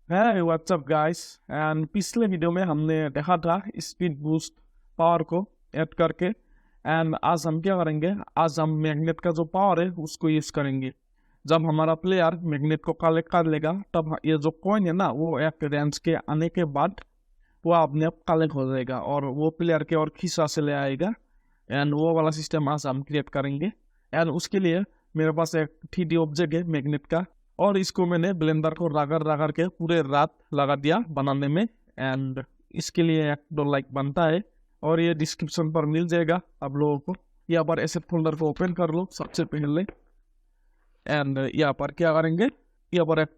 है WhatsApp guys. And पिछले video में हमने देखा था स्पीड बूस्ट पावर को ऐड करके। एंड आज हम क्या करेंगे, आज हम मैग्नेट का जो पावर है उसको यूज करेंगे। जब हमारा प्लेयर मैग्नेट को कलेक्ट कर लेगा तब ये जो कॉइन है ना, वो एक रेंज के आने के बाद वो अपने आप कलेक्ट हो जाएगा और वो प्लेयर के और खिस्सा से ले आएगा। एंड वो वाला सिस्टम आज हम क्रिएट करेंगे। एंड उसके लिए मेरे पास एक 3D ऑब्जेक्ट है मैग्नेट का, और इसको मैंने ब्लेंडर को रगड़ रगड़ के पूरे रात लगा दिया बनाने में। एंड इसके लिए एक दो लाइक बनता है और ये डिस्क्रिप्शन पर मिल जाएगा आप लोगों को। यहाँ पर एसेट फोल्डर को ओपन कर लो सबसे पहले। एंड यहाँ पर क्या करेंगे, यहाँ पर एक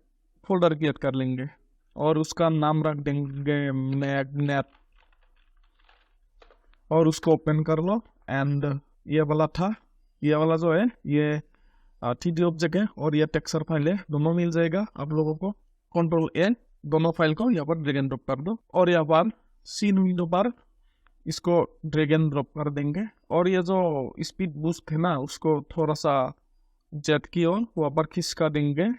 फोल्डर क्रिएट कर लेंगे और उसका नाम रख देंगे मैग्नेट, और उसको ओपन कर लो। एंड ये वाला था, ये वाला जो है ये 3D ऑब्जेक्ट है और ये टेक्सचर फाइल है, दोनों मिल जाएगा आप लोगों को। कंट्रोल ए, दोनों फाइल को यहाँ पर ड्रैग एंड ड्रॉप कर दो और यहाँ पर सीन विंडो पर इसको ड्रैग एंड ड्रॉप कर देंगे। और ये जो स्पीड बूस्ट है ना, उसको थोड़ा सा जेट की ओर वहाँ पर खिसका देंगे।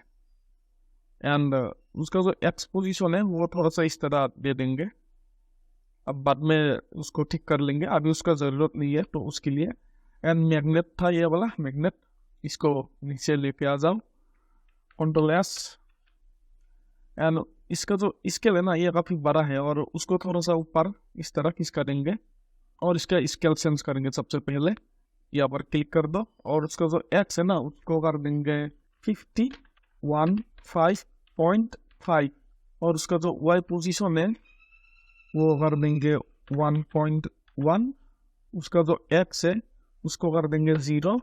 एंड उसका जो एक्सपोजिशन है वो थोड़ा सा इस तरह दे देंगे। अब बाद में उसको ठीक कर लेंगे, अभी उसका ज़रूरत नहीं है तो उसके लिए। एंड मैग्नेट था ये वाला मैग्नेट, इसको नीचे लेके आ जाओ, कंट्रोल एस। एंड इसका जो स्केल है ना, ये काफ़ी बड़ा है और उसको थोड़ा सा ऊपर इस तरह खिसका देंगे और इसका स्केल चेंज करेंगे। सबसे पहले यहाँ पर क्लिक कर दो और उसका जो एक्स है ना उसको कर देंगे 51.5 और उसका जो वाई पोजीशन है वो कर देंगे 1.1। उसका जो एक्स है उसको कर देंगे 0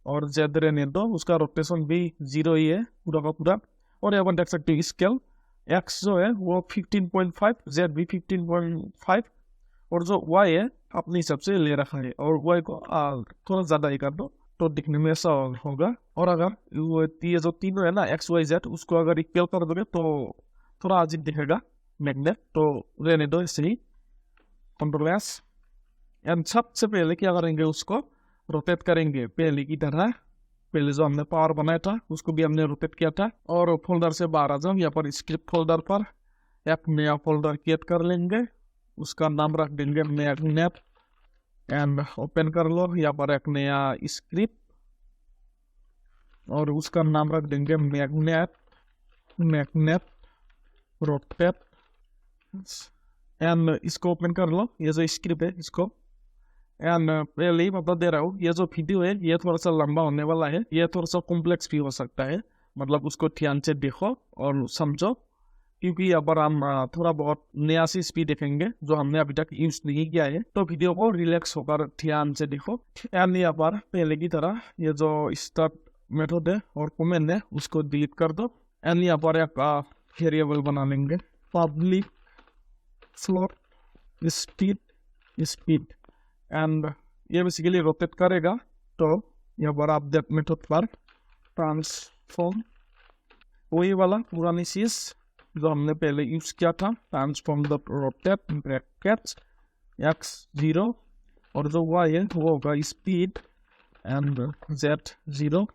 और जेड रहने दो, उसका रोटेशन भी 0 ही है पूरा का पूरा। और यहाँ पर देख सकते हो स्केल एक्स जो है वो 15.5, जेड भी 15.5 और जो वाई है अपने हिसाब से ले रखा है। और वाई को थोड़ा ज़्यादा ही कर दो तो दिखने में ऐसा होगा। और अगर ये जो तीनों है ना एक्स वाई जेड, उसको अगर इक्वल कर दोगे तो थोड़ा अजीब दिखेगा मैग्नेट, तो रहने दो ऐसे ही, कंट्रोल एस। एंड सबसे पहले क्या करेंगे, उसको रोटेट करेंगे पहले की तरह। पहले जो हमने पावर बनाया था उसको भी हमने रोटेट किया था। और फोल्डर से बाहर आ जाओ, यहाँ पर स्क्रिप्ट फोल्डर पर एक नया फोल्डर क्रिएट कर लेंगे, उसका नाम रख देंगे मैग्नेट। एंड ओपन कर लो, यहाँ पर एक नया स्क्रिप्ट और उसका नाम रख देंगे मैग्नेट रोटेट। एंड इसको ओपन कर लो, ये जो स्क्रिप्ट है इसको। एंड पहले ही बता दे रहा हूँ, ये जो वीडियो है ये थोड़ा सा लंबा होने वाला है, ये थोड़ा सा कॉम्प्लेक्स भी हो सकता है, मतलब उसको ध्यान से देखो और समझो, क्योंकि यहाँ पर हम थोड़ा बहुत नया चीज भी देखेंगे जो हमने अभी तक यूज नहीं किया है। तो वीडियो को रिलैक्स होकर ध्यान से देखो। एंड यहाँ पर पहले की तरह ये जो स्टार्ट मेथड है और कमेंट है उसको डिलीट कर दो। एंड यहाँ पर एक वेरिएबल बना लेंगे, पब्लिक फ्लोट स्पीड। एंड ये बेसिकली रोटेट करेगा, तो यहाँ पर अपडेट मेथड पर ट्रांसफॉर्म, वही वाला पुरानी चीज जो हमने पहले यूज किया था, transform the rotate brackets x0 और जो y है वो होगा speed and z0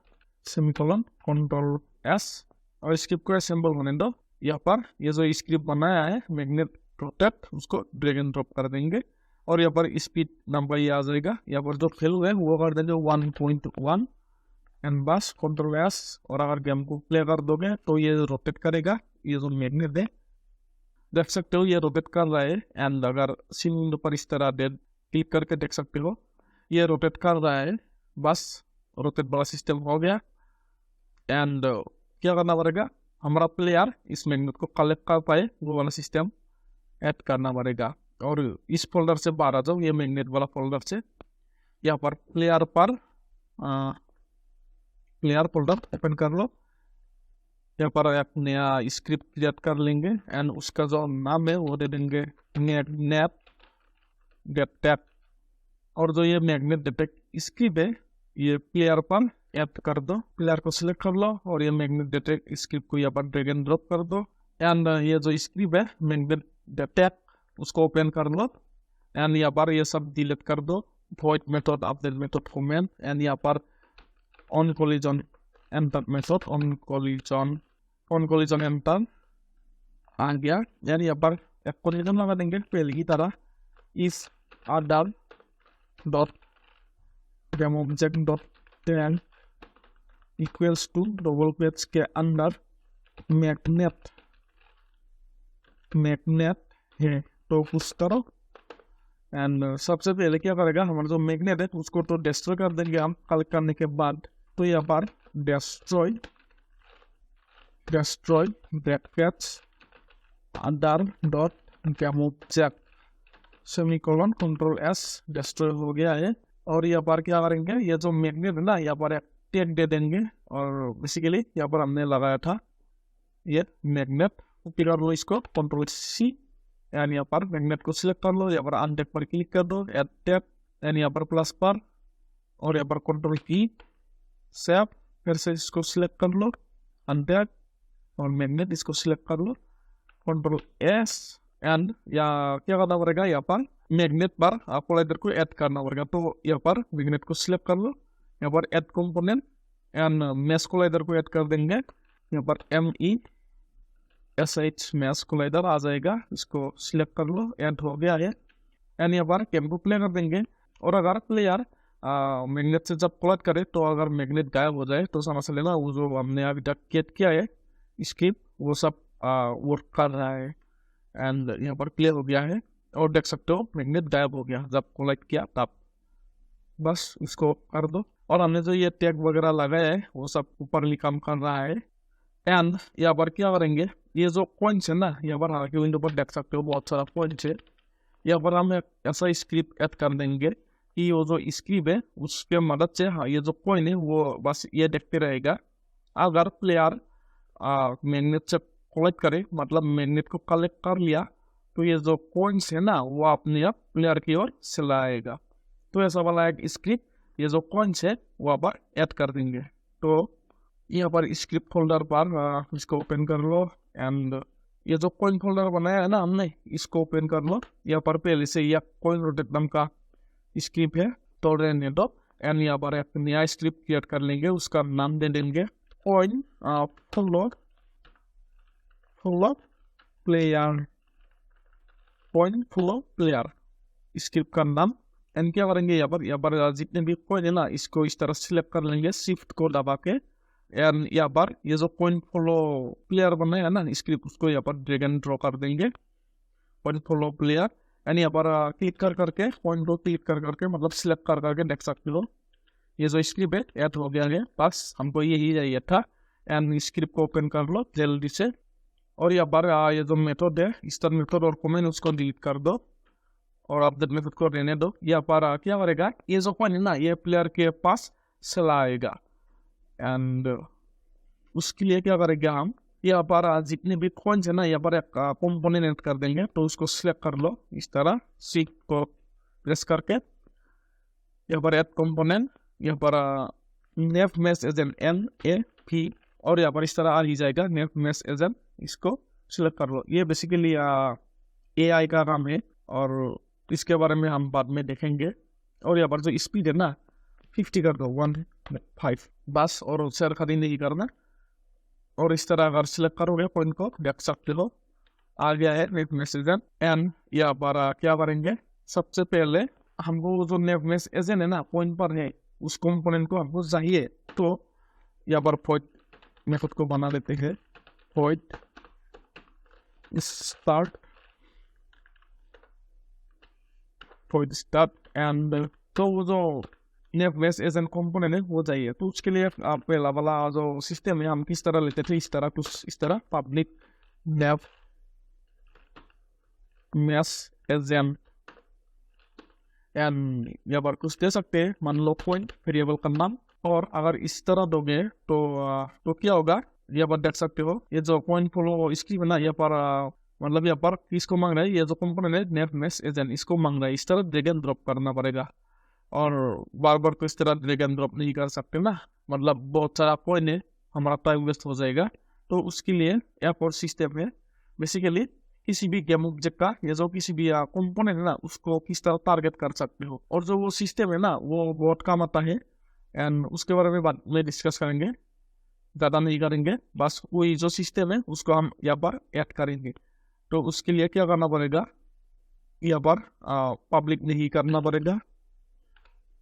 semicolon, control S. और स्क्रिप्ट को असेंबल होने दो। यहाँ पर ये जो स्क्रिप्ट बनाया है मैग्नेट रोटेट, उसको ड्रैग एंड ड्रॉप कर देंगे और यहाँ पर स्पीड नंबर ये आ जाएगा। यहाँ पर जो वैल्यू है वो कर देंगे 1.1 एंड बस कंट्रोल एस। और अगर गेम को प्ले कर दोगे तो ये रोटेट करेगा, ये जो मैग्नेट है देख सकते हो ये रोटेट कर रहा है। एंड अगर सीन पर इस तरह क्लिक करके देख सकते हो ये रोटेट कर रहा है। बस रोटेट वाला सिस्टम हो गया। एंड क्या करना पड़ेगा, हमारा प्लेयर इस मैग्नेट को कलेक्ट कर पाए वो वाला सिस्टम ऐड करना पड़ेगा। और इस फोल्डर से बाहर आ जाओ, ये मैग्नेट वाला फोल्डर से, यहाँ पर प्लेयर फोल्डर ओपन कर लो। यहाँ पर एक नया स्क्रिप्ट क्रिएट कर लेंगे एंड उसका जो नाम है वो दे देंगे मैग्नेट डिटेक्ट। और जो ये मैग्नेट डिटेक्ट स्क्रिप्ट है ये प्लेयर पर ऐड कर दो, प्लेयर को सिलेक्ट कर लो और ये मैग्नेट डिटेक्ट स्क्रिप्ट को यहाँ पर ड्रैग एंड ड्रॉप कर दो। एंड ये जो स्क्रिप्ट है मैग्नेट डिटेक्ट उसको ओपन कर लो। एंड यहाँ पर ये सब डिलीट कर दो, void method, update method, comment. And यहाँ पर on collision enter method, on collision enter आ गया। यानी यहाँ पर एक कंडीशन लगा देंगे पहले की तरह, इस other dot game object dot ten equals to double quotes के अंदर मैग्नेट है तो कुछ करो। एंड सबसे पहले क्या करेगा, हमारा जो मैग्नेट है उसको तो डिस्ट्रॉय कर देंगे हम कलेक्ट करने के बाद। तो यहाँ पर डिस्ट्रॉय ब्रैकेट्स अंदर dot game object semicolon control S destroy हो गया है। और यहाँ पर क्या करेंगे, ये जो मैग्नेट है ना यहाँ पर एक टैग दे देंगे। और बेसिकली यहाँ पर हमने लगाया था ये मैग्नेट, कॉपी कर लो इसको कंट्रोल सी एंड यहाँ पर मैग्नेट को सिलेक्ट कर लो, यहाँ पर अनटैग पर क्लिक कर दो, एड टैग एंड यहाँ पर प्लस पर और यहाँ पर कंट्रोल की सेव, फिर से इसको सिलेक्ट कर लो अनटैग और मैग्नेट इसको सिलेक्ट कर लो कंट्रोल एस एंड या क्या करना पड़ेगा, यहाँ पर मैग्नेट पर आपको इधर को ऐड करना पड़ेगा। तो यहाँ पर मैग्नेट को सिलेक्ट कर लो, यहाँ पर add component and mash collider को ऐड कर देंगे। यहाँ पर MESH मैश कोलाइडर आ जाएगा, इसको सिलेक्ट कर लो, ऐड हो गया है। एंड यहाँ पर कैम को प्ले कर देंगे। और अगर प्लेयर मैग्नेट से जब कोलाइड करे तो अगर मैग्नेट गायब हो जाए तो समझ लेना वो जो हमने अभी तक गेट किया है स्किप वो सब वर्क कर रहा है। एंड यहाँ पर क्लियर हो गया है और देख सकते हो मैग्नेट गायब हो गया जब कोलाइड किया तब। बस इसको कर दो। और हमने जो ये टैग वगैरह लगाया है वो सब ऊपर काम कर रहा है। एंड यहाँ पर क्या करेंगे, ये जो पॉइंट्स है ना यहाँ पर हालांकि विंडो पर देख सकते हो बहुत सारा पॉइंट्स है, यहाँ पर हम एक ऐसा स्क्रिप्ट ऐड कर देंगे कि वो जो स्क्रिप्ट है उसके मदद से ये जो पॉइंट है वो बस ये देखते रहेगा। अगर प्लेयर मैग्नेट से कलेक्ट करे मतलब मैग्नेट को कलेक्ट कर लिया तो ये जो पॉइंट्स है ना वो अपने आप प्लेयर की ओर चलाएगा। तो ऐसा वाला एक स्क्रिप्ट ये जो पॉइंट्स है वहाँ पर ऐड कर देंगे। तो यहाँ पर स्क्रिप्ट फोल्डर पर इसको ओपन कर लो एंड ये जो कॉइन फोल्डर बनाया है ना हमने इसको ओपन कर लो। यहाँ पर पहले से यह कॉइन रोटेट नाम का स्क्रिप्ट है तो रहने दो। एंड यहाँ पर एक नया स्क्रिप्ट क्रिएट कर लेंगे, उसका नाम दे देंगे coin flow player, coin flow player script का नाम। एंड क्या करेंगे यहाँ पर जितने भी कॉइन है ना इसको इस तरह सिलेक्ट कर लेंगे शिफ्ट को दबा के। एंड यहाँ पर ये जो कॉइन फ्लो प्लेयर बनाया है ना स्क्रिप्ट उसको यहाँ पर ड्रैग एंड ड्रॉ कर देंगे कॉइन फ्लो प्लेयर। एंड यहाँ पर क्लिक कर करके कॉइन को क्लिक कर करके मतलब सिलेक्ट कर करके देख सकते हो ये जो स्क्रिप्ट है ऐड हो गया है। बस हमको यही चाहिए था। एंड स्क्रिप्ट को ओपन कर लो जल्दी से। और यहाँ पर ये जो मेथड है स्टार मेथड और कमेंट उसको डिलीट कर दो और अपडेट मेथड को रहने दो। यहाँ पर क्या करेगा, ये जो कॉइन है ना ये प्लेयर के पास चला आएगा। एंड उसके लिए क्या करेंगे हम, यहाँ पर जितने भी कॉइन्स है ना यहाँ पर एक कंपोनेंट ऐड कर देंगे। तो उसको सिलेक्ट कर लो इस तरह, सी को प्रेस करके यहाँ पर ऐड कंपोनेंट, यहाँ पर नेफ मैश एजेंट NAP और यहाँ पर इस तरह आ ही जाएगा नेफ मैश एजेंट, इसको सिलेक्ट कर लो। ये बेसिकली AI का काम है और इसके बारे में हम बाद में देखेंगे। और यहाँ पर जो स्पीड है ना 50 कर दो 1.5 बस, और उससे खरीद नहीं करना। और इस तरह अगर सिलेक्ट करोगे पॉइंट को देख सकते हो आ गया है नेफ मैश एजेंट। एंड यहाँ पर क्या करेंगे, सबसे पहले हमको जो नेफ मैश एजेंट है ना पॉइंट पर है उस कंपोनेंट को हमको चाहिए। तो यहाँ पर void मेथड को बना देते हैं void start एंड तो वो जो नेफ मैश एजेंट कंपोनेंट है वो चाहिए। तो उसके लिए पहला वाला जो सिस्टम है हम किस तरह लेते थे, इस तरह कुछ इस तरह पब्लिक नेफ मैश एजेंट एंड यहाँ पर कुछ दे सकते हैं, मान लो पॉइंट वेरिएबल का नाम। और अगर इस तरह दोगे तो क्या होगा, यहाँ पर देख सकते हो ये जो पॉइंट फ्लो इसकी बना यहाँ पर मतलब यहाँ पर किसको मांग रहा है, ये जो कंपोनेंट है नेफ मैश एजेंट इसको मांग रहा है। इस तरह ड्रैग एंड ड्रॉप करना पड़ेगा और बार बार तो इस तरह ड्रैग एंड ड्रॉप नहीं कर सकते ना, मतलब बहुत सारा पॉइंट है हमारा टाइम वेस्ट हो जाएगा। तो उसके लिए एक और सिस्टम है, बेसिकली किसी भी गेम ऑब्जेक्ट का या जो किसी भी कंपोनेंट है ना उसको किस तरह टारगेट कर सकते हो। और जो वो सिस्टम है ना वो बहुत काम आता है एंड उसके बारे में बाद में डिस्कस करेंगे, ज़्यादा नहीं करेंगे। बस वही जो सिस्टम है उसको हम यहाँ पर ऐड करेंगे। तो उसके लिए क्या करना पड़ेगा, यहाँ पर पब्लिक नहीं करना पड़ेगा,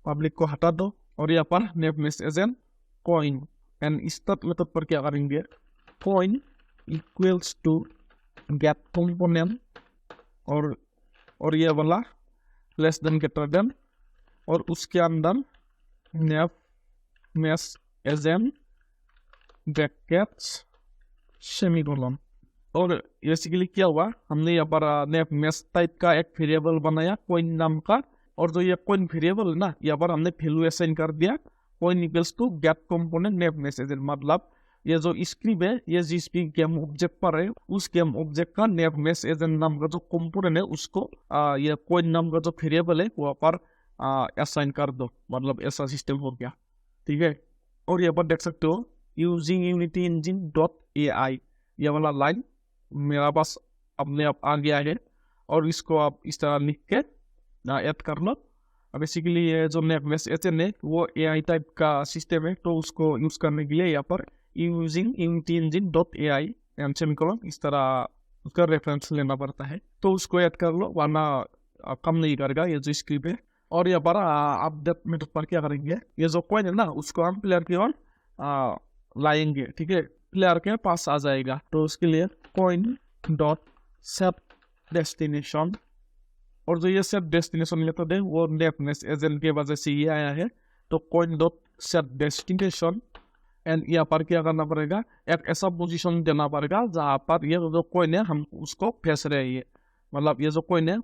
पब्लिक को हटा दो और यहाँ पर name message as an coin and start method पर क्या करेंगे, coin equals to get component और ये वाला लेस देन ग्रेटर देन और उसके अंदर name message as an brackets semicolon. और बेसिकली क्या हुआ, हमने यहाँ पर नेम मेसेज टाइप का एक वेरिएबल बनाया कॉइन नाम का, और जो ये कॉइन वेरिएबल है ना, यहाँ पर हमने वैल्यू असाइन कर दिया coin equals to get component name message. मतलब ये जो स्क्रिप्ट है ये जिस भी गेम ऑब्जेक्ट पर है उस गेम ऑब्जेक्ट का नेम मेसेज नाम का जो कंपोनेंट है उसको ये कॉइन नाम का जो वेरिएबल है वहाँ पर असाइन कर दो। मतलब ऐसा सिस्टम हो गया, ठीक है। और यहाँ पर देख सकते हो using unity engine dot AI, ये वाला लाइन मेरा पास अपने आप आ गया है और इसको आप इस तरह लिख के ऐड कर लो। बेसिकली ये जो नेम मेसेज है वो AI टाइप का सिस्टम है, तो उसको यूज करने के लिए यहाँ पर using unity engine dot AI and semicolon इस तरह उसका रेफरेंस लेना पड़ता है, तो उसको ऐड कर लो, वरना कम नहीं करेगा ये जो स्क्रिप्ट है। और यहाँ पर अपडेट मेथड पर क्या करेंगे, ये जो कॉइन है ना उसको हम प्लेयर की ओर लाएंगे, ठीक है, प्लेयर के पास आ जाएगा। तो उसके लिए कॉइन डॉट सेट डेस्टिनेशन, और जो ये सेट डेस्टिनेशन मेथड है वो नेम मेसेज के वजह से ये आया है। तो coin dot set destination and यहाँ पर क्या करना पड़ेगा, एक ऐसा पोजीशन देना पड़ेगा जहाँ पर ये जो कॉइन है हम उसको फेंस रहे हैं, मतलब ये जो कॉइन है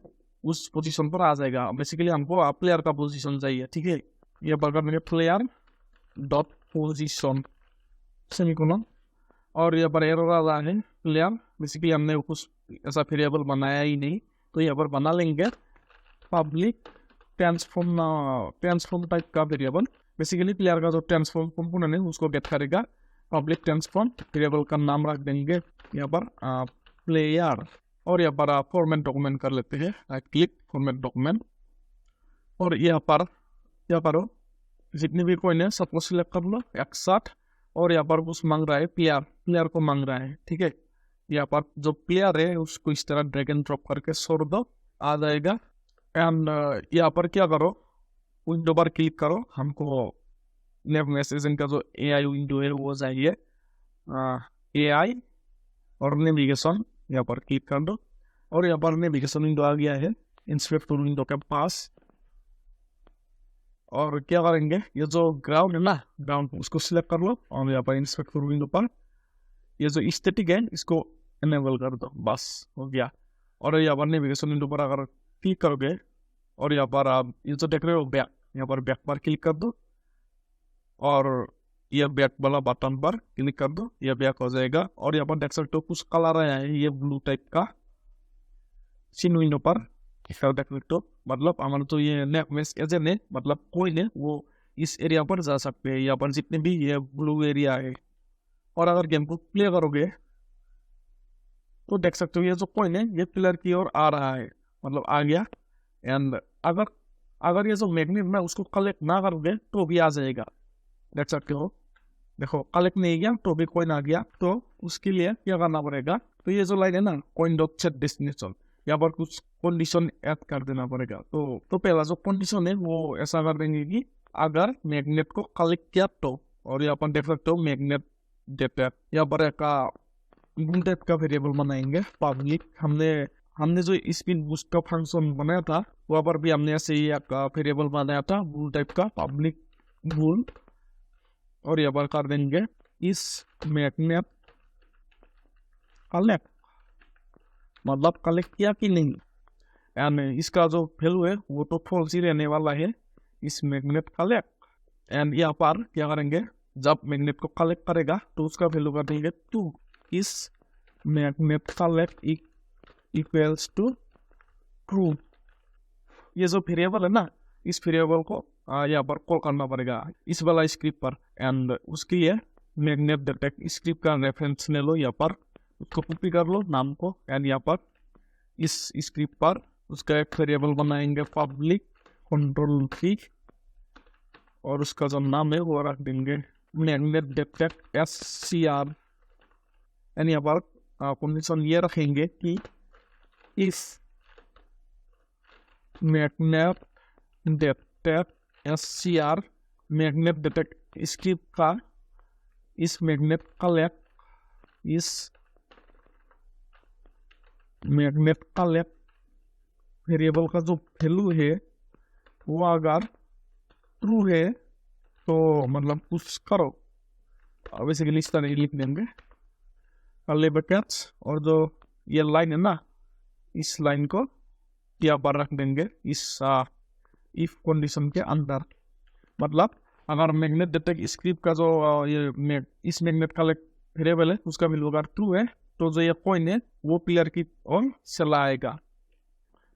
उस पोजीशन पर आ जाएगा। बेसिकली हमको प्लेयर का पोजीशन चाहिए, ठीक है। ये पर करेंगे प्लेयर डॉट पोजीशन सेमीकोलन, और यहाँ पर एरर आ रहा है प्लेयर, बेसिकली हमने कुछ ऐसा वेरिएबल बनाया ही नहीं, तो यहाँ पर बना लेंगे पब्लिक ट्रांसफॉर्म टाइप का वेरिएबल। बेसिकली प्लेयर का जो ट्रांसफॉर्म कंपोनेंट है उसको गेट करेगा, पब्लिक ट्रांसफॉर्म वेरिएबल का नाम रख देंगे यहाँ पर प्लेयर, और यहाँ पर फॉर्मेट डॉक्यूमेंट कर लेते हैं, क्लिक फॉर्मेट डॉक्यूमेंट। और यहाँ पर जितने भी कॉइन है सबको सिलेक्ट कर लो एक साथ, और यहाँ पर कुछ मांग रहा है प्लेयर को मांग रहा है, ठीक है। यहाँ पर जो प्लेयर है उसको इस तरह ड्रैग एंड ड्रॉप करके छोड़ दो, आ जाएगा। एंड यहाँ पर क्या करो, विंडो पर क्लिक करो, हमको नेम मेसेज का जो AI विंडो है वो चाहिए, AI और नेविगेशन, यहाँ पर क्लिक कर दो, और यहाँ पर नेविगेशन विंडो आ गया है इंस्पेक्टर विंडो के पास। और क्या करेंगे, ये जो ग्राउंड है ना, ग्राउंड उसको सिलेक्ट कर लो, और यहाँ पर इंस्पेक्टर विंडो पर ये जो स्टैटिक है इसको इनेबल कर दो, बस हो गया। और यहाँ पर नेविगेशन विंडो पर अगर क्लिक करोगे और यहाँ पर आप ये जो देख रहे हो बैक, यहाँ पर बैक पर क्लिक कर दो और ये बैक वाला बटन पर क्लिक कर दो, ये बैक हो जाएगा। और यहाँ पर देख सकते हो कुछ कलर आया है, ये ब्लू टाइप का सीन विंडो पर देख सकते हो। मतलब हमारा तो ये नेम मेसेज है, मतलब कॉइन है वो इस एरिया पर जा सकते हैं, यहाँ पर जितने भी ये ब्लू एरिया है। और अगर गेम को प्ले करोगे तो देख सकते हो ये जो कॉइन है ये प्लेयर की ओर आ रहा है, मतलब आ गया। एंड अगर ये जो मैग्नेट में उसको कलेक्ट ना करोगे तो भी आ जाएगा, देख सकते हो, देखो कलेक्ट नहीं गया तो भी कॉइन आ गया। तो उसके लिए क्या करना पड़ेगा, तो ये जो लाइन है ना कॉइन डॉट सेट डेस्टिनेशन, यहाँ पर कुछ कंडीशन ऐड कर देना पड़ेगा। तो पहला जो कंडीशन है वो ऐसा कर देंगे कि अगर मैग्नेट को कलेक्ट किया तो, और यहाँ पर देख सकते हो मैग्नेट डेटा, यहाँ पर एक टाइप का वेरिएबल बनाएंगे पब्लिक। हमने जो स्पिन बूस्ट का फंक्शन बनाया था वहाँ पर भी हमने ऐसे ही एक वेरिएबल बनाया था बुल टाइप का, पब्लिक बुल। और यहाँ पर कर देंगे इस मैग्नेट कलेक्ट, मतलब कलेक्ट किया कि नहीं, एंड इसका जो वैल्यू है वो तो फॉल्स ही रहने वाला है, इस मैग्नेट कलेक्ट। एंड यहाँ पर क्या करेंगे, जब मैग्नेट को कलेक्ट करेगा तो उसका वैल्यू कर देंगे 2, इस magnet collect equals to true. ये जो वेरिएबल है ना इस वेरिएबल को यहाँ पर कॉल करना पड़ेगा इस वाला स्क्रिप्ट पर। एंड उसके लिए मैग्नेट डिटेक्ट स्क्रिप्ट का रेफरेंस ले लो, यहाँ पर उसको कॉपी कर लो नाम को, एंड यहाँ पर इस स्क्रिप्ट पर उसका एक वेरिएबल बनाएंगे पब्लिक कंट्रोल की, और उसका जो नाम है वो रख देंगे मैग्नेट डिटेक्ट SCR। एंड यहाँ पर कंडीशन ये रखेंगे कि if magnet detect SCR magnet detect script का इस मैग्नेट कलेक्ट वेरिएबल का जो वैल्यू है वो अगर ट्रू है तो मतलब पुश करो, बेसिकली इस तरह लिख देंगे कर्ली ब्रैकेट्स, और जो ये लाइन है ना इस लाइन को यहाँ पर रख देंगे इस इफ कंडीशन के अंदर। मतलब अगर मैग्नेट डिटेक्ट स्क्रिप्ट का जो इस मैग्नेट कलेक्ट वेरिएबल है उसका वैल्यू अगर ट्रू है तो जो ये कॉइन है वो प्लेयर की ओर चला आएगा।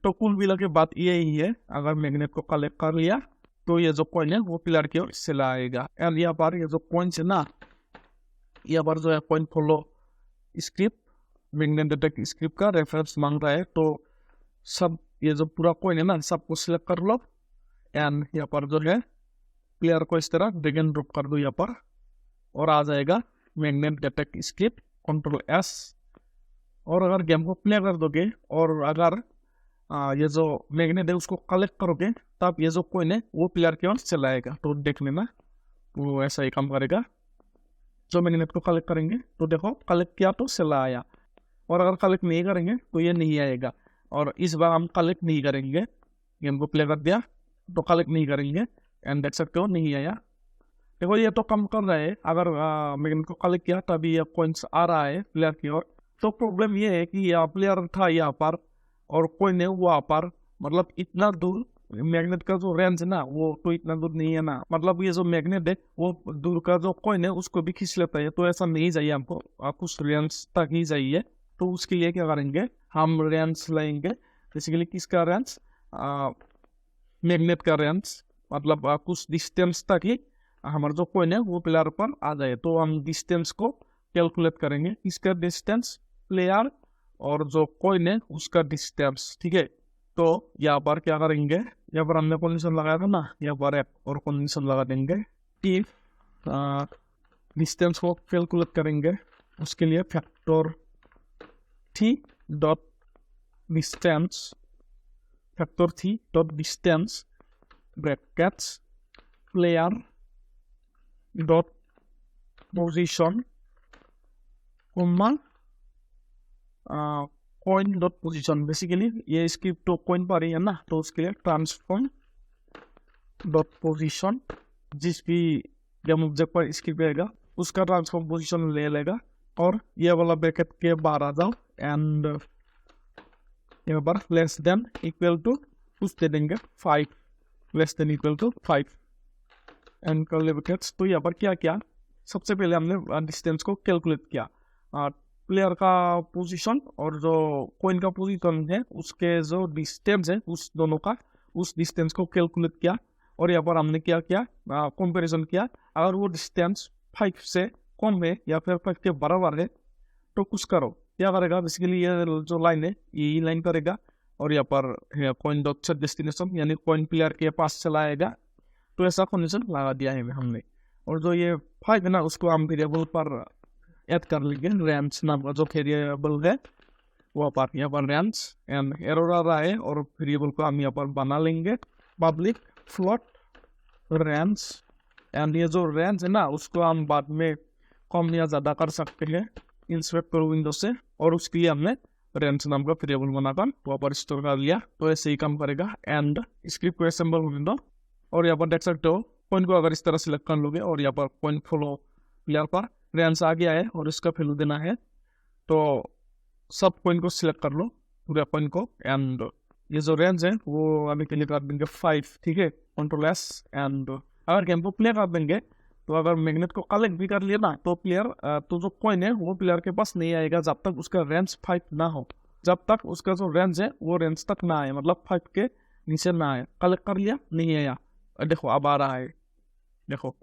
तो कुल मिला के बात यही है, अगर मैग्नेट को कलेक्ट कर लिया तो ये जो कॉइन है वो प्लेयर की ओर चला आएगा। एंड यहाँ पर ये जो कॉइन्स है ना, यहाँ पर जो है coin follow script magnet detect script का रेफरेंस मांग रहा है, तो सब ये जो पूरा कॉइन है ना सबको सिलेक्ट कर लो एंड यहाँ पर जो है प्लेयर को इस तरह ड्रैग एंड ड्रॉप कर दो यहाँ पर और आ जाएगा मैग्नेट डिटेक्ट स्क्रिप्ट Ctrl+S। और अगर गेम को प्ले कर दोगे और अगर ये जो मैग्नेट है उसको कलेक्ट करोगे तब ये जो कॉइन है वो प्लेयर की ओर चलाएगा। तो देख लेना वो ऐसा ही काम करेगा। जो मैग्नेट को कलेक्ट करेंगे तो देखो कलेक्ट किया तो चला आया, और अगर कलेक्ट नहीं करेंगे तो ये नहीं आएगा। और इस बार हम कलेक्ट नहीं करेंगे, गेम को प्ले कर दिया तो कलेक्ट नहीं करेंगे एंड देख सकते हो नहीं आया। देखो ये तो कम कर रहा है, अगर मैग्नेट को कलेक्ट किया तभी ये कॉइन्स आ रहा है प्लेयर की ओर। तो प्रॉब्लम ये है कि यहाँ प्लेयर था यहाँ पर और कॉइन है वहाँ पर, मतलब इतना दूर मैग्नेट का जो रेंज है ना वो तो इतना दूर नहीं है ना, मतलब ये जो मैग्नेट है वो दूर का जो कॉइन है उसको भी खींच लेता है। तो ऐसा नहीं चाहिए हमको, कुछ रेंज तक ही चाहिए। तो उसके लिए क्या करेंगे, हम रेंज लाएंगे। बेसिकली किसका रेंज, मैग्नेट का रेंज, मतलब कुछ डिस्टेंस तक ही हमारा जो कॉइन है वो प्लेयर पर आ जाए। तो हम डिस्टेंस को कैलकुलेट करेंगे, इसका डिस्टेंस प्लेयर और जो कॉइन है उसका डिस्टेंस, ठीक है। तो यहाँ पर क्या करेंगे, यहाँ पर हमने कंडीशन लगाया था ना, यहाँ पर एक और कंडीशन लगा देंगे। इफ डिस्टेंस को कैलकुलेट करेंगे उसके लिए फैक्टर थी dot distance brackets player dot position comma coin dot position. Basically ये स्क्रिप्ट तो कॉइन पर ही है ना, तो उसके लिए ट्रांसफॉर्म डॉट पोजीशन, जिस भी गेम ऑब्जेक्ट पर स्क्रिप्ट रहेगा उसका ट्रांसफॉर्म पोजीशन ले लेगा। और ये वाला ब्रैकेट के बाहर आ जाओ एंड यहाँ पर लेस देन इक्वल टू कुछ दे देंगे 5, less than equal to 5 and curly brackets. तो यहाँ पर क्या किया, सबसे पहले हमने डिस्टेंस को कैलकुलेट किया, प्लेयर का पोजीशन और जो कॉइन का पोजीशन है उसके जो डिस्टेंस है उस दोनों का उस डिस्टेंस को कैलकुलेट किया। और यहाँ पर हमने क्या किया, कंपैरिजन किया। अगर वो डिस्टेंस 5 से कम है या फिर 5 के बराबर है तो कुछ करो, क्या करेगा, बेसिकली ये जो लाइन है यही लाइन करेगा और यहाँ पर कॉइन डॉट सेट डेस्टिनेशन यानी कॉइन प्लेयर के पास चला आएगा। तो ऐसा कंडीशन लगा दिया है हमने। और जो ये 5 है ना उसको हम वेरिएबल पर ऐड कर लेंगे, रेंज नाम का जो वेरिएबल है वहाँ पर, यहाँ पर रेंज एंड एरर आ रहा है और वेरिएबल को हम यहाँ पर बना लेंगे पब्लिक फ्लोट रेंज। एंड ये जो रेंज है ना उसको हम बाद में कम या ज़्यादा कर सकते हैं इंस्पेक्टर विंडो से, और उसके लिए हमने रेंज नाम का वेरिएबल बनाकर वहाँ पर स्टोर कर लिया। तो ऐसे ही काम करेगा। एंड स्क्रिप्ट को असेंबल होने दो और यहाँ पर देख सकते हो कॉइन को अगर इस तरह सिलेक्ट कर लोगे और यहाँ पर कॉइन फॉलो प्लेयर पर रेंज आ गया है और इसका वैल्यू देना है, तो सब कॉइन को सिलेक्ट कर लो पूरा कॉइन को। एंड ये जो रेंज है वो अभी के लिए कर देंगे 5, ठीक है, Ctrl+S। एंड अगर गेम को प्ले कर देंगे तो अगर मैग्नेट को कलेक्ट भी कर लिया ना तो प्लेयर तो जो कॉइन है वो प्लेयर के पास नहीं आएगा जब तक उसका रेंज 5 ना हो, जब तक उसका जो रेंज है वो रेंज तक ना आए, मतलब 5 के नीचे ना आए। कलेक्ट कर लिया नहीं आया, देखो अब आ रहा है, देखो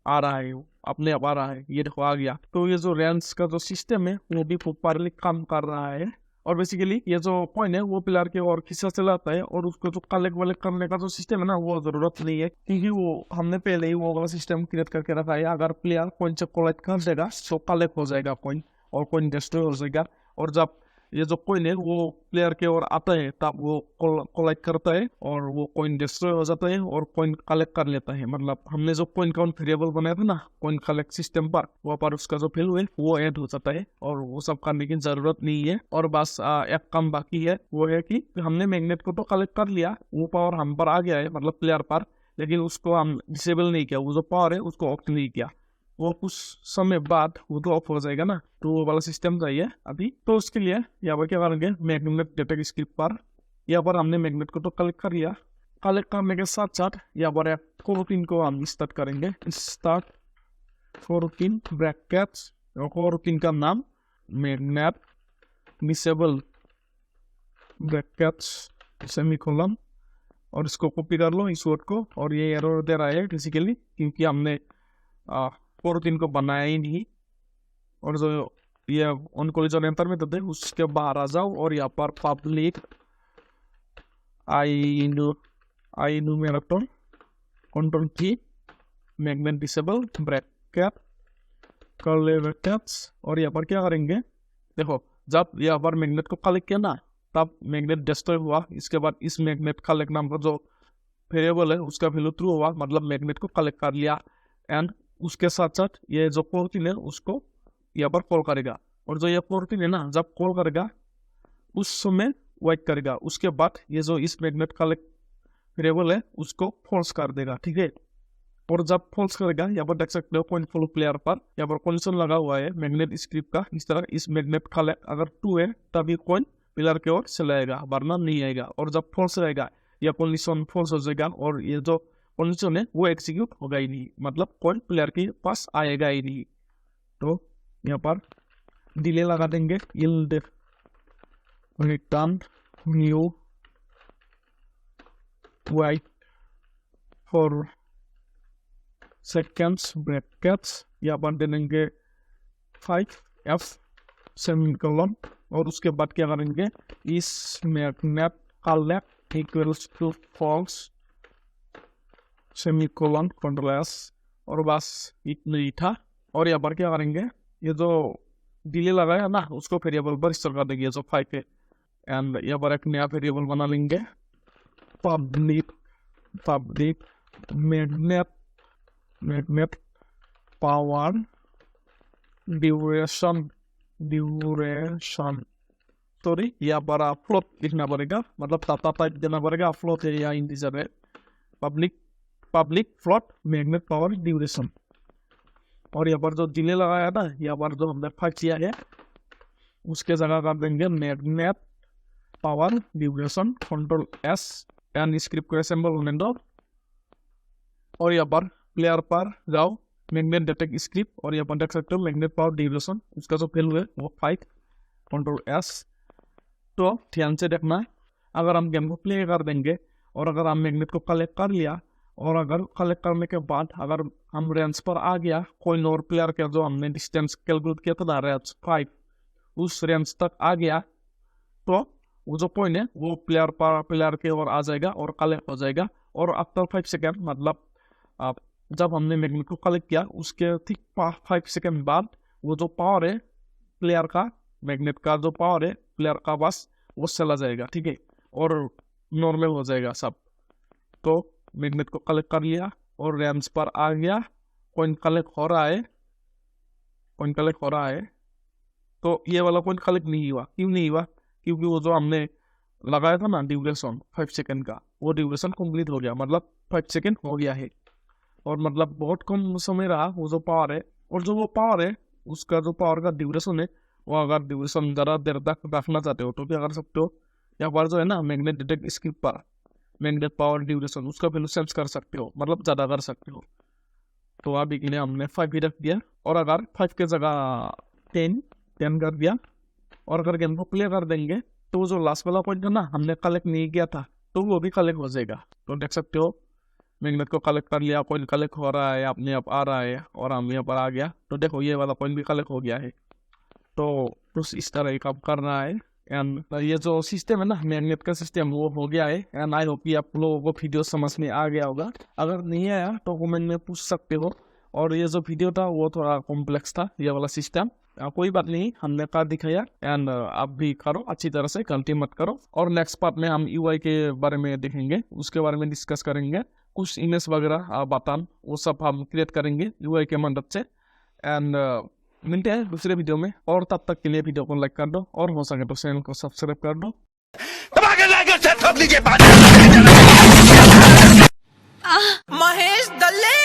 आ रहा है, वो अपने आप आ रहा है, ये देखो आ गया। तो ये जो रेंज का जो सिस्टम है वो भी प्रॉपर्ली काम कर रहा है। और बेसिकली ये जो कॉइन है वो प्लेयर के और खिस्सा चलाता है और उसको जो कलेक्ट वलेक्ट करने का जो सिस्टम है ना वो जरूरत नहीं है, क्योंकि वो हमने पहले ही वो वाला सिस्टम क्रिएट करके रखा है। अगर प्लेयर कॉइन से कलेक्ट कर देगा तो कलेक्ट हो जाएगा कॉइन और कॉइन डिस्ट्रॉय हो जाएगा। और जब ये जो कॉइन है वो प्लेयर के ओर आता है तब वो कोलाइड करता है और वो कॉइन डिस्ट्रॉय हो जाता है और कॉइन कलेक्ट कर लेता है। मतलब हमने जो कॉइन काउंट वेरिएबल बनाया था ना कॉइन कलेक्ट सिस्टम पर, वहाँ पर उसका जो वैल्यू है वो ऐड हो जाता है और वो सब करने की जरूरत नहीं है। और बस एक काम बाकी है, वो है कि हमने मैग्नेट को तो कलेक्ट कर लिया, वो पावर हम पर आ गया है मतलब प्लेयर पर, लेकिन उसको हम डिसेबल नहीं किया, वो जो पावर है उसको ऑफ नहीं किया। वो कुछ समय बाद वो तो ऑफ हो जाएगा ना, तो वो वाला सिस्टम चाहिए अभी। तो उसके लिए यहाँ पर क्या करेंगे, मैग्नेट डेटा स्क्रिप्ट पर यहाँ पर हमने मैग्नेट को तो कलेक्ट कर लिया। कलेक्ट करने के साथ साथ यहाँ पर एक कोरोटीन को हम स्टार्ट करेंगे। स्टार्ट कोरोटीन ब्रैकेट्स, कोरोटीन का नाम मैग्नेट डिसेबल ब्रैकेट्स सेमीकोलन, और इसको कॉपी कर लो इस वर्ड को। और ये एरर दे रहा है बेसिकली क्योंकि हमने कोरोटीन को बनाया ही नहीं। और जो ये ऑन कोलिजन एंटर में देते उसके बाहर आ जाओ और यहाँ पर पब्लिक इन्यूमरेटर कंट्रोल की magnet disable bracket curly brackets. और यहाँ पर क्या करेंगे, देखो जब यहाँ पर मैग्नेट को कलेक्ट किया ना तब मैग्नेट डिस्ट्रॉय हुआ, इसके बाद इस मैग्नेट कलेक्ट नाम का जो वेरिएबल है उसका वैल्यू ट्रू हुआ, मतलब मैग्नेट को कलेक्ट कर लिया। एंड उसके साथ साथ ये जो कोरोटीन है उसको यहाँ पर कॉल करेगा, और जो ये कोरोटीन है ना जब कॉल करेगा उस समय वेट करेगा, उसके बाद ये जो इस मैग्नेट कलेक्ट वेरिएबल है उसको फॉल्स कर देगा, ठीक है। और जब फॉल्स करेगा यहाँ पर देख सकते हो पॉइंट फॉलो प्लेयर पर यहाँ पर कंडीशन लगा हुआ है मैग्नेट स्क्रिप्ट का, इस तरह इस मैग्नेट कलेक्ट अगर ट्रू है तभी कॉइन प्लेयर की ओर चलाएगा वरना नहीं आएगा। और जब फॉल्स रहेगा या कंडीशन फॉल्स हो जाएगा और ये जो कंडीशन है वो एग्जीक्यूट होगा ही नहीं, मतलब कॉइन प्लेयर के पास आएगा ही नहीं। तो यहाँ पर डिले लगा देंगे, yield return new white for seconds brackets, यहाँ पर दे देंगे 5F सेमीकोलन। और उसके बाद क्या करेंगे, इस magnet collect equals to false semicolon control S, और बस इतना ही था। और यहाँ पर क्या करेंगे, ये जो डिले लगाया ना उसको वेरिएबल पर स्टोर कर देंगे जो 5 है। एंड यहाँ पर एक नया वेरिएबल बना लेंगे public magnet power duration sorry यहाँ पर फ्लोट लिखना पड़ेगा, मतलब टाटा टाइप देना पड़ेगा, फ्लोट है या इंटीजर है, public float magnet power duration. और यहाँ पर जो डिले लगाया था यहाँ पर जो हमने 5 किया है उसके जगह कर देंगे magnet power duration control S and script को असेंबल होने दो। और यहाँ पर प्लेयर पर जाओ मैग्नेट डेटा स्क्रिप्ट, और यहाँ पर देख सकते हो मैग्नेट पावर ड्यूरेशन उसका जो वैल्यू है वो 5 कंट्रोल एस। तो ध्यान से देखना, अगर हम गेम को प्ले कर देंगे और अगर हम मैग्नेट को कलेक्ट कर लिया और अगर कलेक्ट करने के बाद अगर हम रेंज पर आ गया कोई और प्लेयर के जो हमने डिस्टेंस कैलकुलेट किया था ना रेंज 5 उस रेंज तक आ गया, तो वो जो कॉइन है वो प्लेयर के ओर आ जाएगा और कलेक्ट हो जाएगा। और आफ्टर 5 सेकेंड मतलब जब हमने मैग्नेट को कलेक्ट किया उसके ठीक 5 सेकेंड बाद वो जो पावर है प्लेयर का, मैग्नेट का जो पावर है प्लेयर का पास वो चला जाएगा, ठीक है, और नॉर्मल हो जाएगा सब। तो मैग्नेट को कलेक्ट कर लिया और रेंज पर आ गया, कॉइन कलेक्ट हो रहा है, तो ये वाला कॉइन कलेक्ट नहीं हुआ। क्यों नहीं हुआ, क्योंकि वो जो हमने लगाया था ना ड्यूरेशन 5 सेकेंड का वो ड्यूरेशन कंप्लीट हो गया, मतलब 5 सेकेंड हो गया है, और मतलब बहुत कम समय रहा वो जो पावर है। और जो वो पावर है उसका जो पावर का ड्यूरेशन है वो अगर ड्यूरेशन ज़्यादा देर तक रखना चाहते हो तो क्या कर सकते हो, यहाँ पर जो है ना मैग्नेट डिटेक्ट स्क्रिप्ट पर मैग्नेट पावर ड्यूरेशन उसका वैल्यू सेंस कर सकते हो, मतलब ज़्यादा कर सकते हो। तो अभी के लिए हमने 5 ही रख दिया, और अगर 5 के जगह 10 कर दिया और अगर गेम को प्ले कर देंगे तो जो लास्ट वाला पॉइंट है ना हमने कलेक्ट नहीं किया था तो वो भी कलेक्ट हो जाएगा। तो देख सकते हो मैग्नेट को कलेक्ट कर लिया, कॉइन कलेक्ट हो रहा है, अपने आप आ रहा है और हम यहाँ पर आ गया। तो देखो ये वाला कॉइन भी कलेक्ट हो गया है। तो बस इस तरह ही काम करना है। एंड ये जो सिस्टम है ना मैग्नेट का सिस्टम वो हो गया है। एंड आई होप कि आप लोगों को वीडियो समझ में आ गया होगा। अगर नहीं आया तो कमेंट में पूछ सकते हो। और ये जो वीडियो था वो थोड़ा कॉम्प्लेक्स था ये वाला सिस्टम, कोई बात नहीं, हमने कर दिखाया एंड आप भी करो अच्छी तरह से, गलती मत करो। और नेक्स्ट पार्ट में हम यूआई के बारे में देखेंगे, उसके बारे में डिस्कस करेंगे, कुछ इमेज वगैरह बटन वो सब हम क्रिएट करेंगे यूआई के मदद से। एंड मिलते हैं दूसरे वीडियो में, और तब तक के लिए वीडियो को लाइक कर दो और हो सके तो चैनल को सब्सक्राइब कर दो। महेश दल्ले